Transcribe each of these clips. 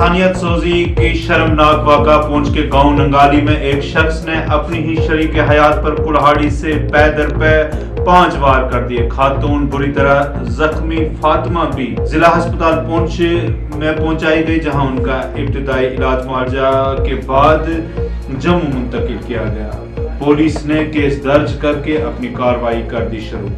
इंसानियत सोजी की शर्मनाक वाक़ा पुंछ के गांव नंगाली में एक शख्स ने अपनी ही शरीक हयात पर कुल्हाड़ी से पै दर पै 5 वार कर दिए। खातून बुरी तरह जख्मी फातिमा भी जिला अस्पताल पुंछ में पहुंचाई गई, जहां उनका इब्तिदाई इलाज मुआवजा के बाद जम्मू मुंतकिल किया गया। पुलिस ने केस दर्ज करके अपनी कार्रवाई कर दी शुरू।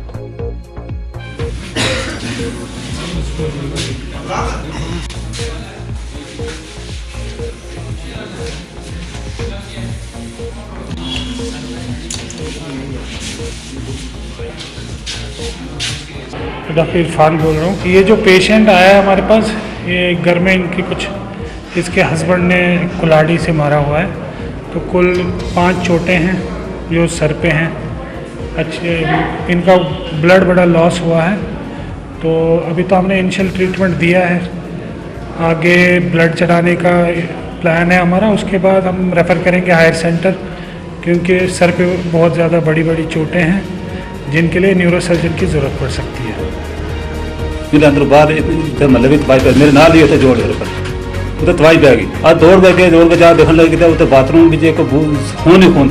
डॉक्टर इरफान बोल रहा हूँ कि ये जो पेशेंट आया है हमारे पास, ये घर में इनकी कुछ इसके हस्बैंड ने कुल्हाड़ी से मारा हुआ है। तो कुल 5 चोटें हैं जो सर पे हैं। अच्छे इनका ब्लड बड़ा लॉस हुआ है, तो अभी तो हमने इनिशियल ट्रीटमेंट दिया है। आगे ब्लड चढ़ाने का प्लान है हमारा, उसके बाद हम रेफ़र करेंगे हायर सेंटर, क्योंकि सर पे बहुत ज़्यादा बड़ी बड़ी चोटें हैं जिनके लिए न्यूरोसर्जन की ज़रूरत पड़ सकती है। मेरे अंदर बाहर मतलब तबाही पे मेरे नाल ही उसे जोड़ पर तबाही पै गई। आज दौड़ के जहाँ देखने लगे तो बाथरूम भी जो खून ही खून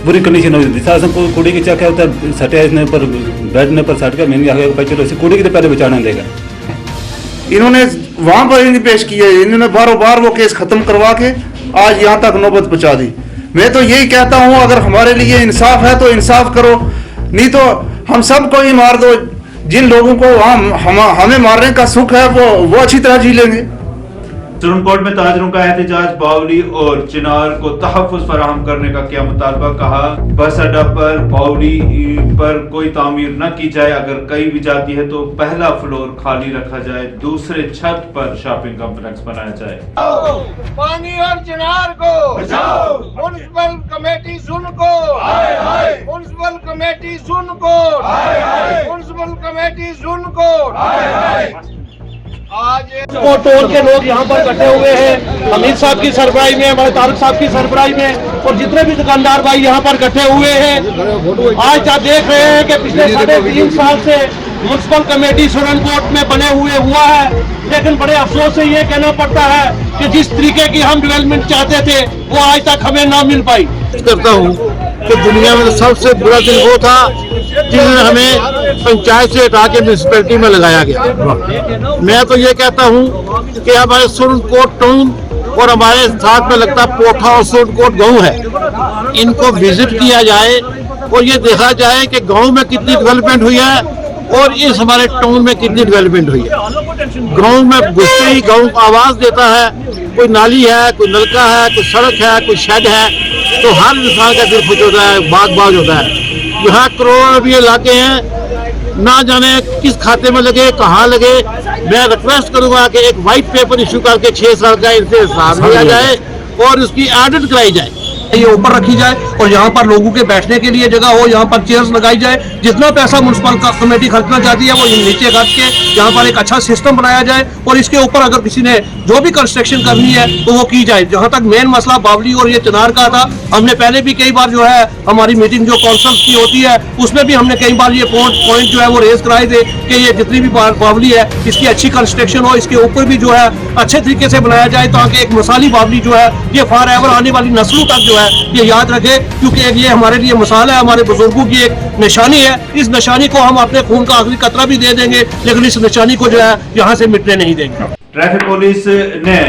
बुरी कंडीशन हो जाती है। कुड़ी की चाह सटे इसने पर बेड ने पर सट के मैंने आगे चलो इसी कुड़ी की तो पहले बचाने देगा। इन्होंने वहां पर इन्हें पेश किया, इन्होंने बारों बार वो केस खत्म करवा के आज यहाँ तक नौबत पहुंचा दी। मैं तो यही कहता हूँ, अगर हमारे लिए इंसाफ है तो इंसाफ करो, नहीं तो हम सबको ही मार दो। जिन लोगों को हमें मारने का सुख है वो अच्छी तरह जी लेंगे। सुप्रीम कोर्ट में ताजरों का एहतजाज, बावली और चिनार को तहफ़्फ़ुज़ फराहम करने का किया मुतालबा। कहा बस अड्डा पर बावली पर कोई तामीर न की जाए, अगर कई भी जाती है तो पहला फ्लोर खाली रखा जाए, दूसरे छत पर शॉपिंग कॉम्प्लेक्स बनाया जाए। पानी और चिनार को बचाओ, म्युनिसिपल कमेटी सुन को, म्युनिसिपल कमेटी सुन को, म्युनिसिपल कमेटी सुन को। आज वो टोल के लोग यहाँ पर इकट्ठे हुए हैं, अमित साहब की सरबराही में, हमारे तारक साहब की सरबराही में, और जितने भी दुकानदार भाई यहाँ पर इकट्ठे हुए हैं। आज आप देख रहे हैं कि पिछले 3.5 साल से म्युनिसिपल कमेटी सुरनकोट में बने हुआ है, लेकिन बड़े अफसोस से ये कहना पड़ता है कि जिस तरीके की हम डेवलपमेंट चाहते थे वो आज तक हमें ना मिल पाई। करता हूँ कि दुनिया में सबसे बुरा दिन वो था जिसने हमें पंचायत से हटा के म्यूनिसिपैलिटी में लगाया गया। मैं तो ये कहता हूँ कि हमारे सुरनकोट टाउन और हमारे साथ में लगता पोठा और सुरनकोट गाँव है, इनको विजिट किया जाए और ये देखा जाए कि गाँव में कितनी डेवलपमेंट हुई है और इस हमारे टाउन में कितनी डेवलपमेंट हुई है। गाँव में घुसते ही गाँव को आवाज देता है, कोई नाली है, कोई नलका है, कोई सड़क है, कोई शेड है, तो हर इंसान का दिल खुश होता है, बाग होता है। यहाँ करोड़ों भी इलाके हैं, ना जाने किस खाते में लगे, कहाँ लगे। मैं रिक्वेस्ट करूंगा कि एक व्हाइट पेपर इशू करके 6 साल का इनसे हिसाब लिया जाए और उसकी ऑडिट कराई जाए। ये ऊपर रखी जाए और यहाँ पर लोगों के बैठने के लिए जगह हो, यहाँ पर चेयर्स लगाई जाए। जितना पैसा म्युनिसिपल कमेटी खर्चना चाहती है वो नीचे खर्च के यहाँ पर एक अच्छा सिस्टम बनाया जाए और इसके ऊपर अगर किसी ने जो भी कंस्ट्रक्शन करनी है तो वो की जाए। जहाँ तक मेन मसला बावली और ये चिनार का था, हमने पहले भी कई बार जो है हमारी मीटिंग जो काउंसिल की होती है उसमें भी हमने कई बार ये पॉइंट जो है वो रेज कराए थे कि ये जितनी भी बावली है इसकी अच्छी कंस्ट्रक्शन हो, इसके ऊपर भी जो है अच्छे तरीके से बनाया जाए ताकि एक मिसाली बावली जो है ये फॉर एवर आने वाली नस्लों तक जो है ये याद रखे, क्योंकि ये हमारे लिए मिसाल है, हमारे बुजुर्गों की एक निशानी है। इस निशानी को हम अपने खून का आखिरी कतरा भी दे देंगे, लेकिन इस निशानी को जो है यहाँ से मिटने नहीं देंगे। ट्रैफिक पुलिस ने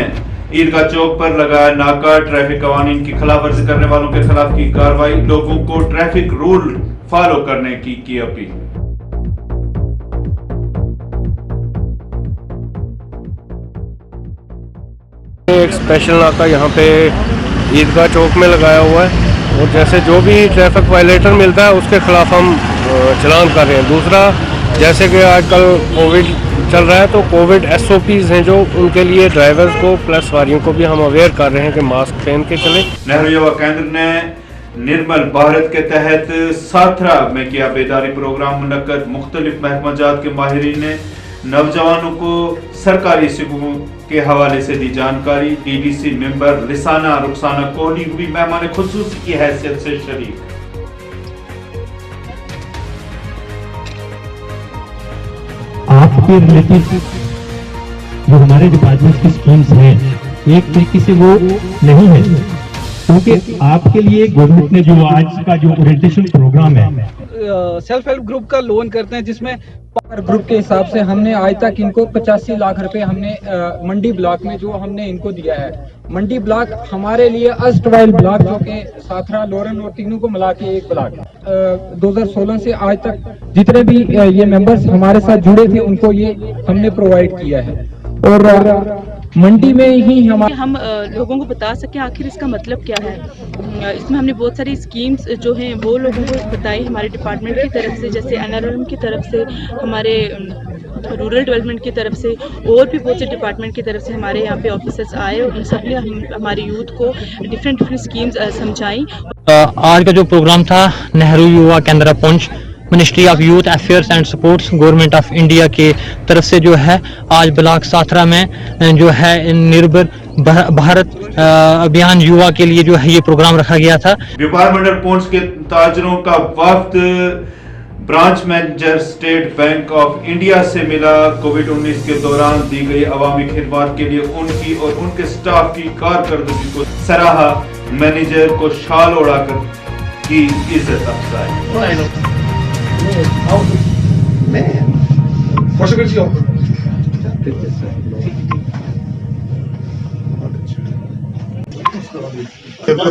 ईदगाह चौक पर लगाया नाका, ट्रैफिक कवानीन की खिलाफवर्जी करने वालों के खिलाफ की कार्रवाई, लोगों को ट्रैफिक रूल फॉलो करने की अपील। एक स्पेशल नाका यहाँ पे ईदगाह चौक में लगाया हुआ है और जैसे जो भी ट्रैफिक वायलेटर मिलता है उसके खिलाफ हम चलान कर रहे हैं। दूसरा, जैसे कि आजकल कोविड चल रहा है तो कोविड SOPs हैं जो उनके लिए ड्राइवर्स को प्लस सवारियों को भी हम अवेयर कर रहे हैं कि मास्क पहन के चलें। नेहरू युवा केंद्र ने निर्मल भारत के तहत साथरा में किया बेदारी प्रोग्राम मुनक्कद। मुख्तलिफ महकमाजात के माहिरीन ने नौजवानों को सरकारी स्कीमों के हवाले से दी जानकारी। DDC मेंबर लिसाना रुखसाना कोहली हुई मेहमान खुसूसी की हैसियत से शरीक। आपके रिलेटिव जो हमारे डिपार्टमेंट की स्कीम्स हैं एक तरीके से वो नहीं है, क्योंकि आपके लिए गवर्नमेंट ने जो आज का जो ओरिएंटेशन प्रोग्राम है, सेल्फ हेल्प ग्रुप का लोन करते हैं, जिसमें ग्रुप के हिसाब से हमने आज तक इनको 85 लाख रुपए हमने मंडी ब्लॉक में जो हमने इनको दिया है। मंडी ब्लॉक हमारे लिए अस्टवाइल ब्लॉक जो कि साथरा, लोरन और तीनों को मिला के एक ब्लॉक है। 2016 से आज तक जितने भी ये मेंबर्स हमारे साथ जुड़े थे उनको ये हमने प्रोवाइड किया है, और मंडी में ही हम लोगों को बता सकें आखिर इसका मतलब क्या है। इसमें हमने बहुत सारी स्कीम्स जो हैं वो लोगों को बताई हमारे डिपार्टमेंट की तरफ से, जैसे NRLM की तरफ से, हमारे रूरल डेवलपमेंट की तरफ से, और भी बहुत से डिपार्टमेंट की तरफ से हमारे यहाँ पे ऑफिसर्स आए और उन सब ने हमारे यूथ को डिफरेंट स्कीम्स समझाई। आज का जो प्रोग्राम था नेहरू युवा केंद्र Poonch, ministry of youth affairs and supports, government of India के तरफ से जो है आज ब्लॉक साथरा में जो है निर्भर भारत अभियान युवा के लिए जो है ये प्रोग्राम रखा गया था। व्यापार मंडल पुंछ के ताजरों का वफ्द branch manager State Bank of India से मिला। कोविड-19 के दौरान दी गई अवामी खिदमत के लिए उनकी और उनके स्टाफ की कारकर्दगी को सराहा। मैनेजर को शाल उड़ाकर की इज्जत अफजाई।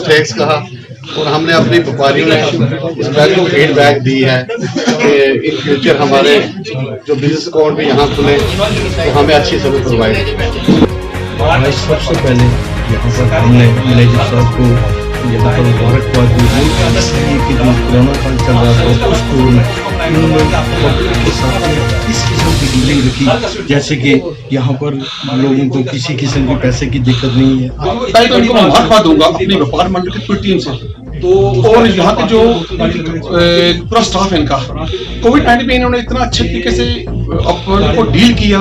टैक्स कहा और हमने अपने व्यापारियों ने इस बात को फीडबैक दी है कि इन फ्यूचर हमारे जो बिजनेस अकाउंट भी यहाँ खुले तो हमें अच्छी सर्विस प्रोवाइड की। सबसे पहले यहाँ पर हमने मैनेजर साहब को यहाँ पर मुबारकबाद दी कि जो कोरोना काल चल रहा था उसको इन्होंने पब्लिक के साथ इस किस्म की डीलिंग रखी, जैसे कि यहाँ पर लोगों को किसी किस्म की पैसे की दिक्कत नहीं है। पहले तो इनको मुबारकबाद दूंगा अपनी व्यापार मंडल की पूरी टीम से, तो और यहाँ के जो पूरा स्टाफ है इनका, कोविड-19 में इन्होंने इतना अच्छे तरीके से को डील किया,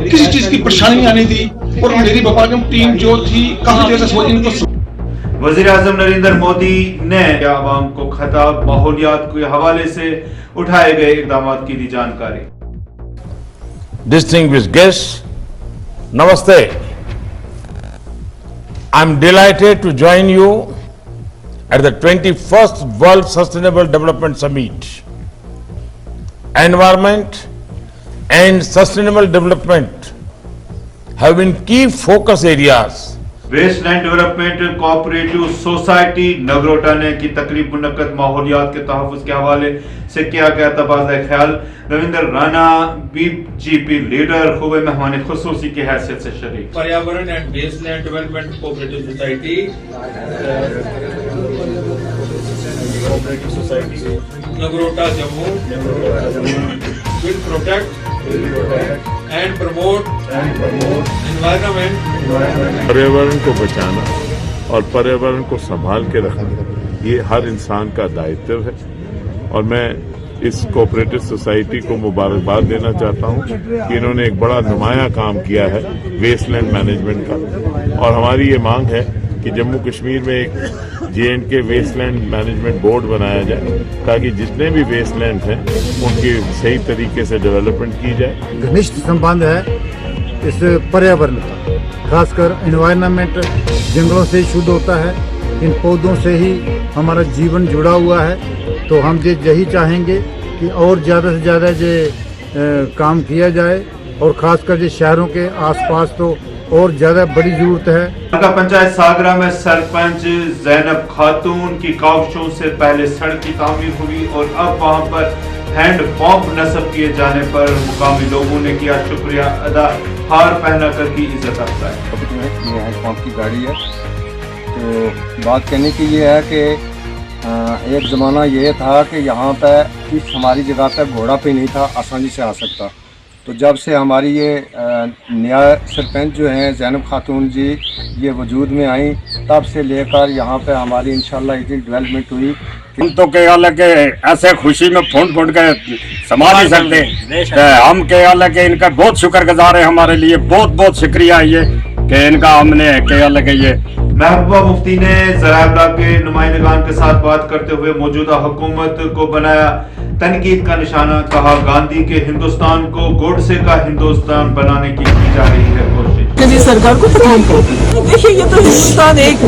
किसी चीज की परेशानी नहीं आने दी, और मेरी व्यापार टीम जो थी काफी देर से इनको। वजीर आजम नरेंद्र मोदी ने आवाम को खताब, माहौलियात के हवाले से उठाए गए इकदाम की दी जानकारी। Distinguished guests, Namaste. I'm delighted to join you at the 21st World Sustainable Development Summit. Environment and sustainable development have been key focus areas. Wasteland development cooperative society Nagrota ने की तकरीब मुनक्कद, माहौलियात के तहफ्फुज़ के हवाले से किया गया तबादला ख्याल। रविंद्र राणा BJP लीडर खूबे मेहमान खुसूसी की हैसियत से शरीक। पर्यावरण and wasteland development cooperative society Nagrota Jammu will protect and promote environment। पर्यावरण को बचाना और पर्यावरण को संभाल के रखना ये हर इंसान का दायित्व है, और मैं इस कोऑपरेटिव सोसाइटी को मुबारकबाद देना चाहता हूं कि इन्होंने एक बड़ा नुमाया काम किया है वेस्टलैंड मैनेजमेंट का, और हमारी ये मांग है कि जम्मू कश्मीर में एक J&K वेस्टलैंड मैनेजमेंट बोर्ड बनाया जाए ताकि जितने भी वेस्टलैंड हैं उनकी सही तरीके से डेवलपमेंट की जाए। घनिष्ठ संबंध है इस पर्यावरण का, खासकर एनवायरनमेंट जंगलों से ही शुद्ध होता है, इन पौधों से ही हमारा जीवन जुड़ा हुआ है। तो हम यही चाहेंगे कि और ज़्यादा से ज़्यादा ये काम किया जाए, और खासकर जो शहरों के आसपास तो और ज्यादा बड़ी जरूरत है। पंचायत सागरा में सरपंच जैनब खातून की काविशों से पहले सड़क की तामीर हुई, और अब वहां पर हैंड पंप नस्ब किए जाने पर मुकामी लोगों ने किया शुक्रिया अदा, हार पहना कर की इज्जत अफजाई। ये हैंड पंप की गाड़ी है, तो बात कहने की ये है कि एक ज़माना ये था कि यहाँ पे इस हमारी जगह पे घोड़ा पे नहीं था आसानी से आ सकता, तो जब से हमारी ये नया सरपंच जो हैं जैनब खातून जी ये वजूद में आई, तब से लेकर यहाँ पे हमारी इंशाल्लाह इतनी डेवलपमेंट हुई। हम तो क्या लगे ऐसे खुशी में फुंड के समा नहीं सकते, हम क्या लगे इनका बहुत शुक्रगुजार है, हमारे लिए बहुत बहुत शुक्रिया ये कि इनका हमने क्या लगे। ये महबूबा मुफ्ती ने ज़राए इब्लाग के नुमाइंदगान के साथ बात करते हुए मौजूदा हुकूमत को बनाया तनकीद का निशाना, कहा गांधी के हिंदुस्तान को गोडसे का हिंदुस्तान बनाने की जा रही है कोशिश। मरकजी सरकार को तमाम प्रॉब्लम। देखिए ये तो हिंदुस्तान एक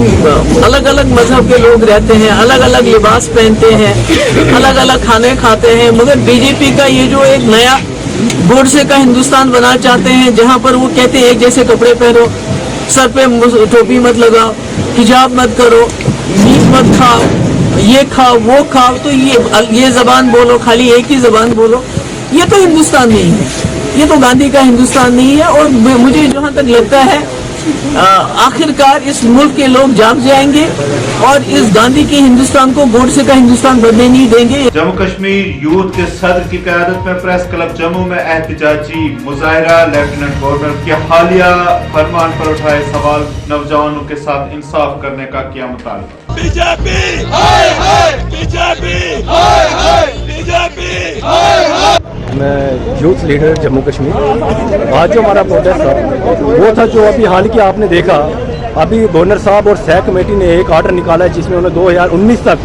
अलग अलग मजहब के लोग रहते हैं, अलग अलग लिबास पहनते हैं, अलग अलग खाने खाते हैं, मगर बीजेपी का ये जो एक नया गोडसे का हिंदुस्तान बनाना चाहते हैं, जहाँ पर वो कहते हैं एक जैसे कपड़े पहनो, सर पे टोपी मत लगाओ, हिजाब मत करो, मीट मत खाओ, ये खाओ वो खाओ, तो ये जबान बोलो, खाली एक ही जबान बोलो, ये तो हिंदुस्तान नहीं है, ये तो गांधी का हिंदुस्तान नहीं है। और मुझे जहाँ तक लगता है आखिरकार इस मुल्क के लोग जाग जाएंगे और इस गांधी के हिंदुस्तान को गोडसे का हिंदुस्तान बनने नहीं देंगे। जम्मू कश्मीर यूथ के सदर की क़यादत में प्रेस क्लब जम्मू में एहतजाजी मुजाहरा लेफ्टिनेंट गवर्नर के हालिया फरमान पर उठाए सवाल, नौजवानों के साथ इंसाफ करने का किया मुतालबा। बीजेपी हाय हाय, बीजेपी हाय हाय, बीजेपी हाय हाय। मैं यूथ लीडर जम्मू कश्मीर। आज जो हमारा प्रोटेस्ट था वो था जो अभी हाल की आपने देखा, अभी गवर्नर साहब और सह कमेटी ने एक ऑर्डर निकाला है जिसमें उन्होंने 2019 तक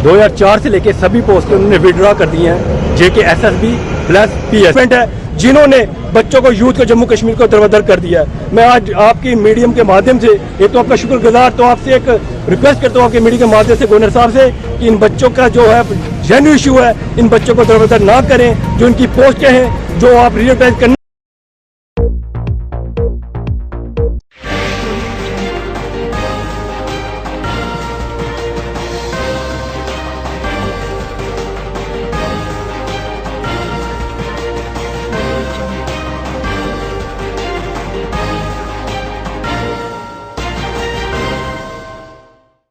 2004 से लेके सभी पोस्टें उन्होंने विड्रॉ कर दी हैं, जेके SSB प्लस PS है, जिन्होंने बच्चों को यूथ को जम्मू कश्मीर को दरबदर कर दिया है। मैं आज आपकी मीडियम के माध्यम से एक तो आपका शुक्रगुजार, तो आपसे एक रिक्वेस्ट करता हूँ आपके मीडिया के माध्यम से गवर्नर साहब से कि इन बच्चों का जो है जेन्युइन इशू है, इन बच्चों को दरबदर ना करें, जो इनकी पोस्टें हैं जो आप रियलाइज करने